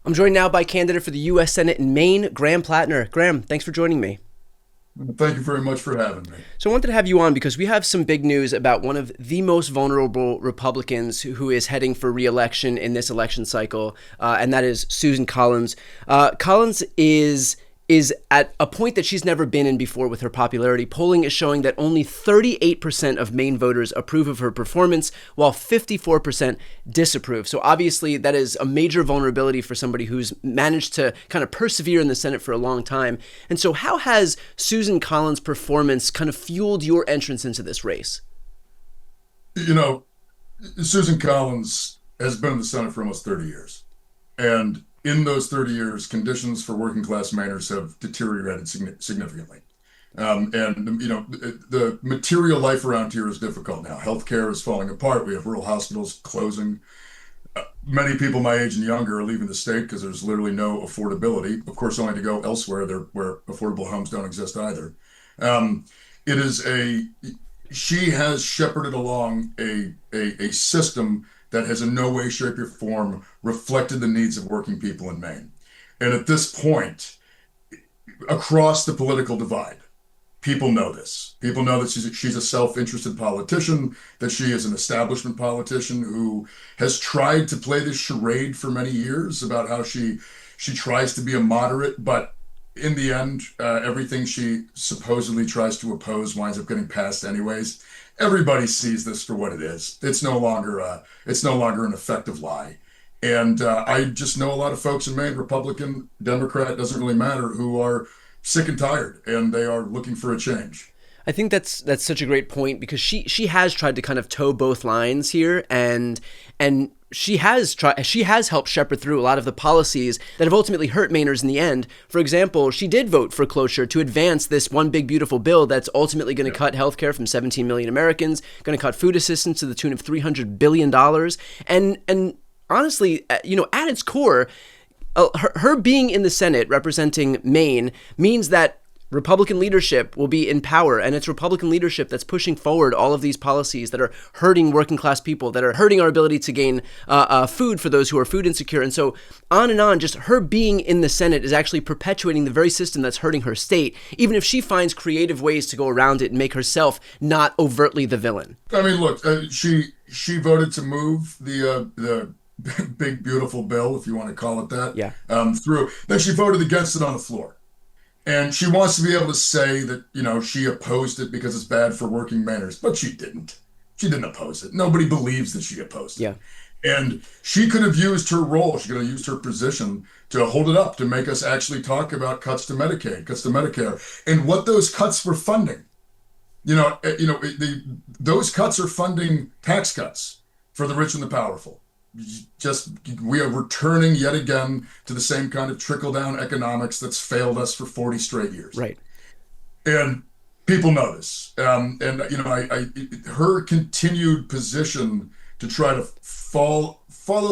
I'm joined now by candidate for the U.S. Senate in Maine, Graham Plattner. Graham, thanks for joining me. Thank you very much for having me. So I wanted to have you on because we have some big news about one of the most vulnerable Republicans who is heading for re-election in this election cycle, and that is Susan Collins. Collins is at a point that she's never been in before with her popularity. Polling is showing that only 38% of Maine voters approve of her performance, while 54% disapprove. So obviously that is a major vulnerability for somebody who's managed to kind of persevere in the Senate for a long time. And so how has Susan Collins' performance kind of fueled your entrance into this race? You know, Susan Collins has been in the Senate for almost 30 years. And in those 30 years, conditions for working class Mainers have deteriorated significantly. The material life around here is difficult now. Healthcare is falling apart. We have rural hospitals closing. Many people my age and younger are leaving the state because there's literally no affordability. Of course, only to go elsewhere where affordable homes don't exist either. She has shepherded along a system that has in no way, shape, or form reflected the needs of working people in Maine. And at this point, across the political divide, people know this. People know that she's a self-interested politician, that she is an establishment politician who has tried to play this charade for many years about how she tries to be a moderate, but in the end, everything she supposedly tries to oppose winds up getting passed anyways. Everybody sees this for what it is. It's no longer an effective lie. And I just know a lot of folks in Maine, Republican, Democrat, doesn't really matter, who are sick and tired, and they are looking for a change. I think that's such a great point because she has tried to kind of toe both lines here, and she has helped shepherd through a lot of the policies that have ultimately hurt Mainers in the end. For example, she did vote for cloture to advance this one big beautiful bill that's ultimately going to cut healthcare from 17 million Americans, going to cut food assistance to the tune of $300 billion. And honestly, at its core, her being in the Senate representing Maine means that Republican leadership will be in power, and it's Republican leadership that's pushing forward all of these policies that are hurting working class people, that are hurting our ability to gain food for those who are food insecure. And so on and on, just her being in the Senate is actually perpetuating the very system that's hurting her state, even if she finds creative ways to go around it and make herself not overtly the villain. I mean, look, she voted to move the big beautiful bill, if you want to call it that, through. Then she voted against it on the floor. And she wants to be able to say that, she opposed it because it's bad for working Mainers, but she didn't. She didn't oppose it. Nobody believes that she opposed it. Yeah. And she could have used her role, she could have used her position to hold it up, to make us actually talk about cuts to Medicaid, cuts to Medicare, and what those cuts were funding. Those cuts are funding tax cuts for the rich and the powerful. We are returning yet again to the same kind of trickle-down economics that's failed us for 40 straight years. Right. And people know this. Her continued position to try to follow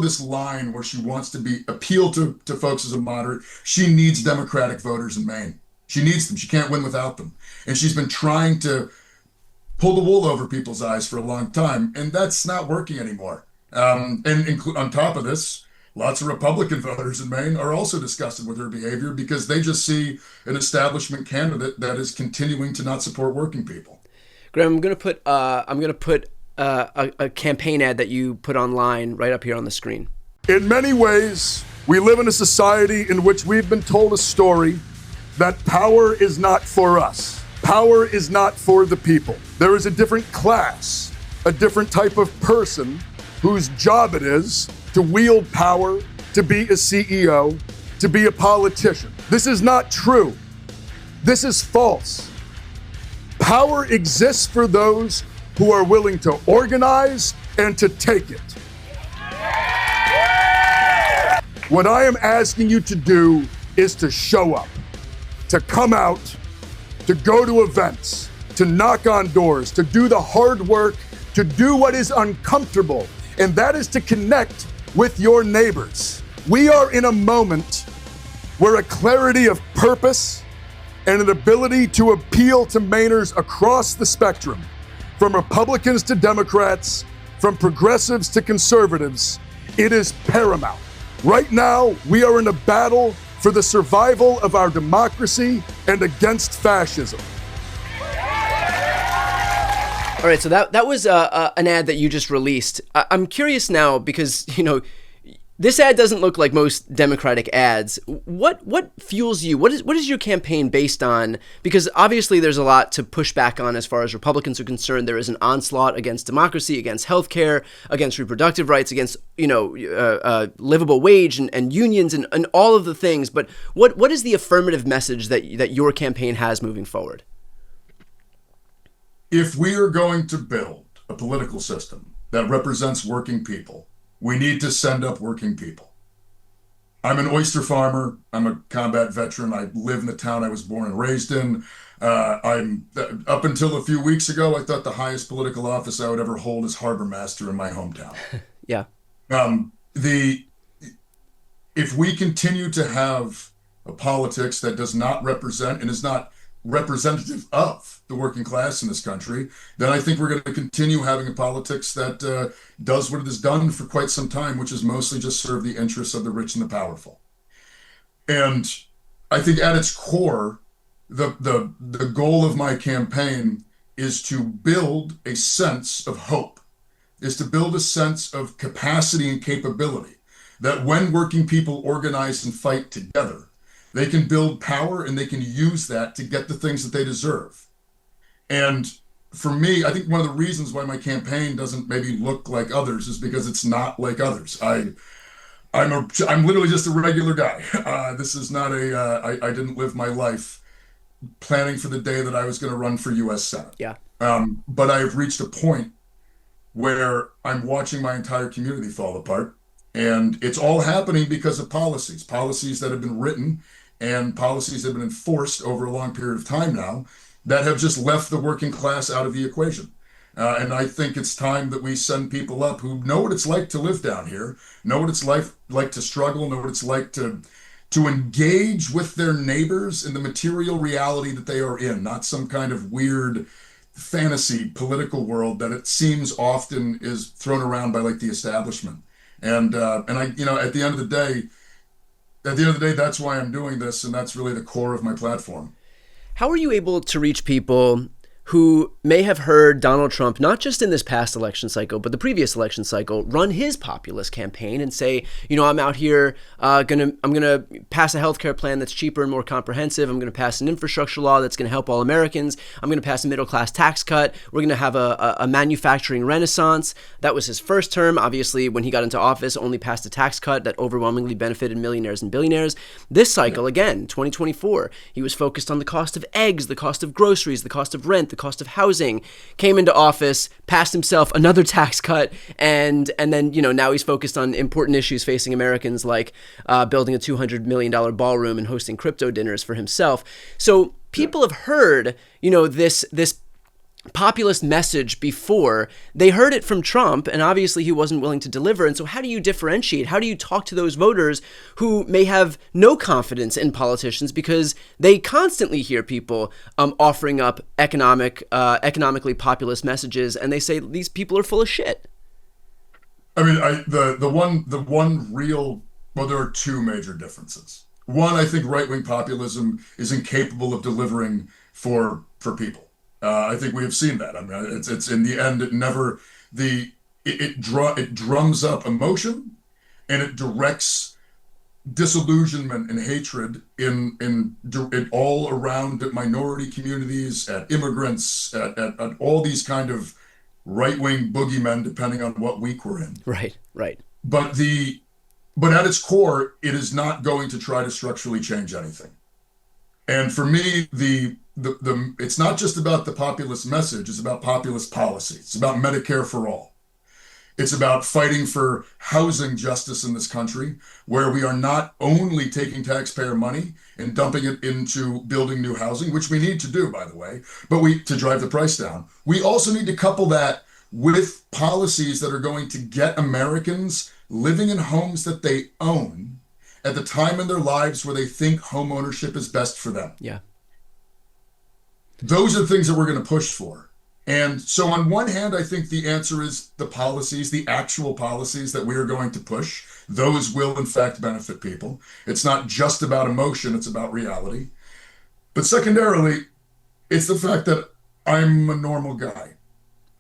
this line where she wants to appeal to folks as a moderate. She needs Democratic voters in Maine. She needs them. She can't win without them. And she's been trying to pull the wool over people's eyes for a long time, and that's not working anymore. And on top of this, lots of Republican voters in Maine are also disgusted with her behavior because they just see an establishment candidate that is continuing to not support working people. Graham, I'm going to put a campaign ad that you put online right up here on the screen. In many ways, we live in a society in which we've been told a story that power is not for us. Power is not for the people. There is a different class, a different type of person whose job it is to wield power, to be a CEO, to be a politician. This is not true. This is false. Power exists for those who are willing to organize and to take it. What I am asking you to do is to show up, to come out, to go to events, to knock on doors, to do the hard work, to do what is uncomfortable, and that is to connect with your neighbors. We are in a moment where a clarity of purpose and an ability to appeal to Mainers across the spectrum, from Republicans to Democrats, from progressives to conservatives, it is paramount. Right now, we are in a battle for the survival of our democracy and against fascism. All right, so that was an ad that you just released. I'm curious now because, this ad doesn't look like most Democratic ads. What fuels you? What is your campaign based on? Because obviously there's a lot to push back on as far as Republicans are concerned. There is an onslaught against democracy, against healthcare, against reproductive rights, against livable wage and unions and all of the things. But what is the affirmative message that your campaign has moving forward? If we are going to build a political system that represents working people, we need to send up working people. I'm an oyster farmer. I'm a combat veteran. I live in the town I was born and raised in. I'm up until a few weeks ago, I thought the highest political office I would ever hold is harbor master in my hometown. Yeah. If we continue to have a politics that does not represent and is not representative of the working class in this country, then I think we're going to continue having a politics that does what it has done for quite some time, which is mostly just serve the interests of the rich and the powerful. And I think at its core, the goal of my campaign is to build a sense of hope, is to build a sense of capacity and capability, that when working people organize and fight together, they can build power and they can use that to get the things that they deserve. And for me, I think one of the reasons why my campaign doesn't maybe look like others is because it's not like others. I'm literally just a regular guy. This is not I didn't live my life planning for the day that I was going to run for U.S. Senate. Yeah. But I've reached a point where I'm watching my entire community fall apart. And it's all happening because of policies that have been written and policies that have been enforced over a long period of time now that have just left the working class out of the equation. And I think it's time that we send people up who know what it's like to live down here, know what it's like to struggle, know what it's like to engage with their neighbors in the material reality that they are in, not some kind of weird fantasy political world that it seems often is thrown around by like the establishment. And I, at the end of the day, that's why I'm doing this, and that's really the core of my platform. How are you able to reach people who may have heard Donald Trump, not just in this past election cycle, but the previous election cycle, run his populist campaign and say, I'm out here, I'm gonna pass a healthcare plan that's cheaper and more comprehensive. I'm gonna pass an infrastructure law that's gonna help all Americans. I'm gonna pass a middle class tax cut. We're gonna have a manufacturing renaissance. That was his first term. Obviously, when he got into office, only passed a tax cut that overwhelmingly benefited millionaires and billionaires. This cycle, again, 2024, he was focused on the cost of eggs, the cost of groceries, the cost of rent, the cost of housing, came into office, passed himself another tax cut, and then, now he's focused on important issues facing Americans like building a $200 million ballroom and hosting crypto dinners for himself. So people have heard, this populist message before. They heard it from Trump, and obviously he wasn't willing to deliver. And so how do you differentiate? How do you talk to those voters who may have no confidence in politicians because they constantly hear people offering up economically populist messages, and they say these people are full of shit? I mean, there are two major differences. One, I think right-wing populism is incapable of delivering for people. I think we have seen that. I mean, it's in the end, it drums up emotion, and it directs disillusionment and hatred in all around minority communities, at immigrants, at all these kind of right-wing boogeymen, depending on what week we're in. Right. But at its core, it is not going to try to structurally change anything. And for me, it's not just about the populist message, it's about populist policy. It's about Medicare for all. It's about fighting for housing justice in this country, where we are not only taking taxpayer money and dumping it into building new housing, which we need to do, by the way, but to drive the price down. We also need to couple that with policies that are going to get Americans living in homes that they own at the time in their lives where they think home ownership is best for them. Yeah. Those are the things that we're going to push for. And so on one hand, I think the answer is the policies, the actual policies that we are going to push Those will, in fact, benefit people. It's not just about emotion, it's about reality. But secondarily, it's the fact that I'm a normal guy.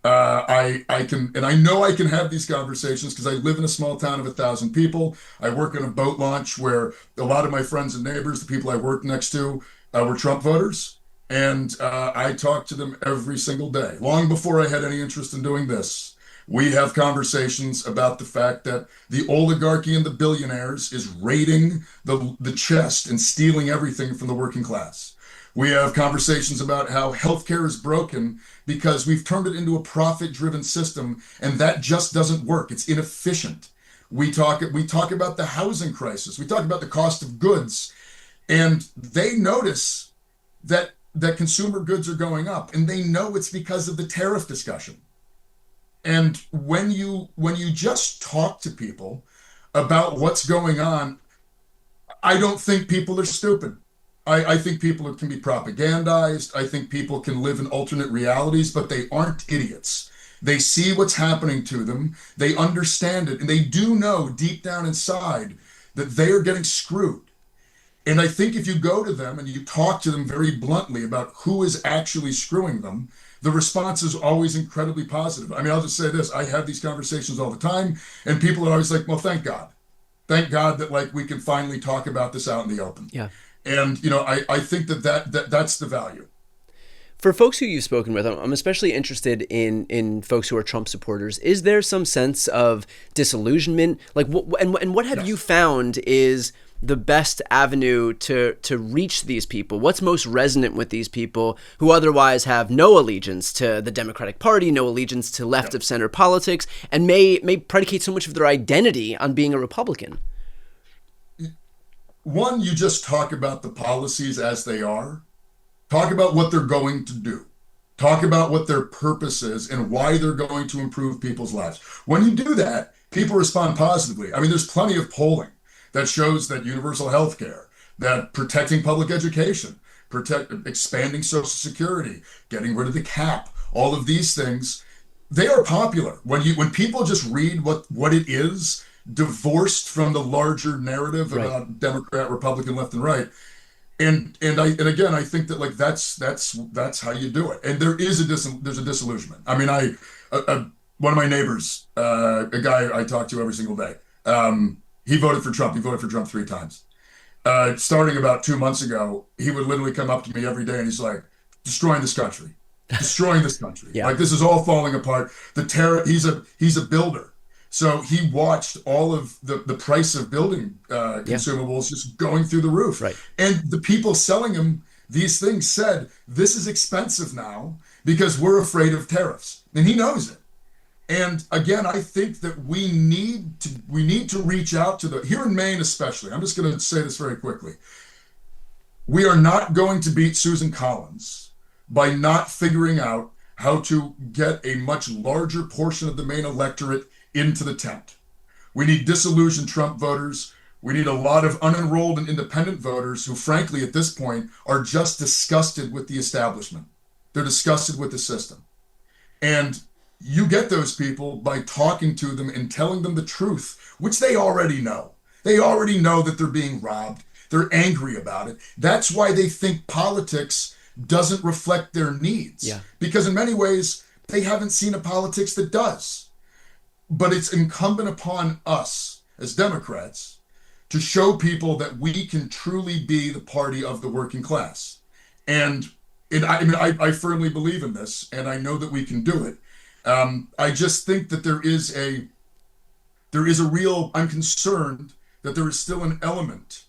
I can, and I know I can have these conversations because I live in a small town of 1,000 people. I work on a boat launch where a lot of my friends and neighbors, the people I work next to, were Trump voters. And I talk to them every single day. Long before I had any interest in doing this, we have conversations about the fact that the oligarchy and the billionaires is raiding the chest and stealing everything from the working class. We have conversations about how healthcare is broken because we've turned it into a profit-driven system, and that just doesn't work. It's inefficient. We talk about the housing crisis. We talk about the cost of goods, and they notice that consumer goods are going up, and they know it's because of the tariff discussion. And when you just talk to people about what's going on, I don't think people are stupid. I think people can be propagandized. I think people can live in alternate realities, but they aren't idiots. They see what's happening to them. They understand it. And they do know deep down inside that they are getting screwed. And I think if you go to them and you talk to them very bluntly about who is actually screwing them, the response is always incredibly positive. I mean, I'll just say this. I have these conversations all the time, and people are always like, well, thank God. Thank God that like we can finally talk about this out in the open. Yeah. And, I think that's the value. For folks who you've spoken with, I'm especially interested in folks who are Trump supporters. Is there some sense of disillusionment? Like, what have you found is the best avenue to reach these people? What's most resonant with these people who otherwise have no allegiance to the Democratic Party, no allegiance to left of center politics, and may predicate so much of their identity on being a Republican? One, you just talk about the policies as they are. Talk about what they're going to do. Talk about what their purpose is and why they're going to improve people's lives. When you do that, people respond positively. I mean, there's plenty of polling that shows that universal health care, that protecting public education, expanding Social Security, getting rid of the cap, all of these things, they are popular. When people just read what it is, divorced from the larger narrative about Democrat, Republican, left and right. And again, I think that like that's how you do it. And there's a disillusionment. I mean, one of my neighbors, a guy I talk to every single day, he voted for Trump. He voted for Trump 3 times. Starting about 2 months ago, he would literally come up to me every day and he's like, destroying this country. Yeah. Like this is all falling apart. He's a builder. So he watched all of the price of building consumables just going through the roof. Right. And the people selling him these things said, this is expensive now because we're afraid of tariffs. And he knows it. And again, I think that we need to reach out to here in Maine especially. I'm just going to say this very quickly. We are not going to beat Susan Collins by not figuring out how to get a much larger portion of the Maine electorate into the tent. We need disillusioned Trump voters. We need a lot of unenrolled and independent voters who, frankly, at this point, are just disgusted with the establishment. They're disgusted with the system. And you get those people by talking to them and telling them the truth, which they already know. They already know that they're being robbed. They're angry about it. That's why they think politics doesn't reflect their needs. Yeah. Because in many ways, they haven't seen a politics that does. But it's incumbent upon us as Democrats to show people that we can truly be the party of the working class. And I firmly believe in this, and I know that we can do it. I just think that there is a real, I'm concerned that there is still an element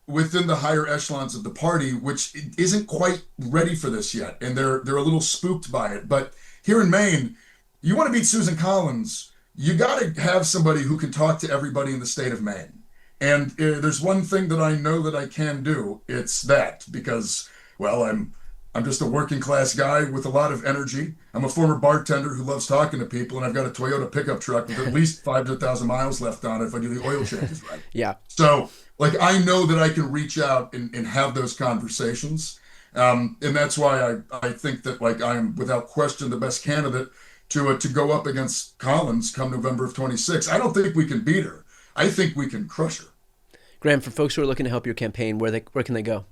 within the higher echelons of the party which isn't quite ready for this yet, and they're a little spooked by it. But here in Maine, you want to beat Susan Collins, you got to have somebody who can talk to everybody in the state of Maine. And there's one thing that I know that I can do. It's that because, well, I'm just a working class guy with a lot of energy. I'm a former bartender who loves talking to people, and I've got a Toyota pickup truck with at least 500,000 miles left on it if I do the oil changes right. Yeah. So, like, I know that I can reach out and have those conversations. And that's why I think that, like, I am without question the best candidate to go up against Collins come November of 26. I don't think we can beat her. I think we can crush her. Graham, for folks who are looking to help your campaign, where can they go?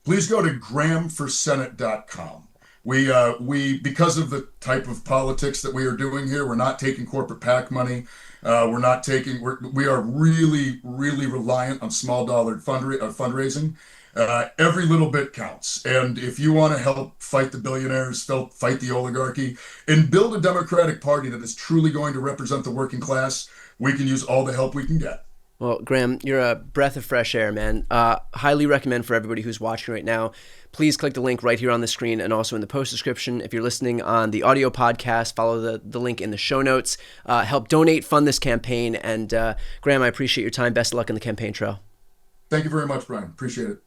Please go to grahamforsenate.com. We because of the type of politics that we are doing here, we're not taking corporate PAC money. We are really, really reliant on small dollar fundraising. Every little bit counts. And if you want to help fight the billionaires, fight the oligarchy, and build a Democratic Party that is truly going to represent the working class, we can use all the help we can get. Well, Graham, you're a breath of fresh air, man. Highly recommend for everybody who's watching right now. Please click the link right here on the screen and also in the post description. If you're listening on the audio podcast, follow the link in the show notes. Help donate, fund this campaign. And Graham, I appreciate your time. Best of luck on the campaign trail. Thank you very much, Brian. Appreciate it.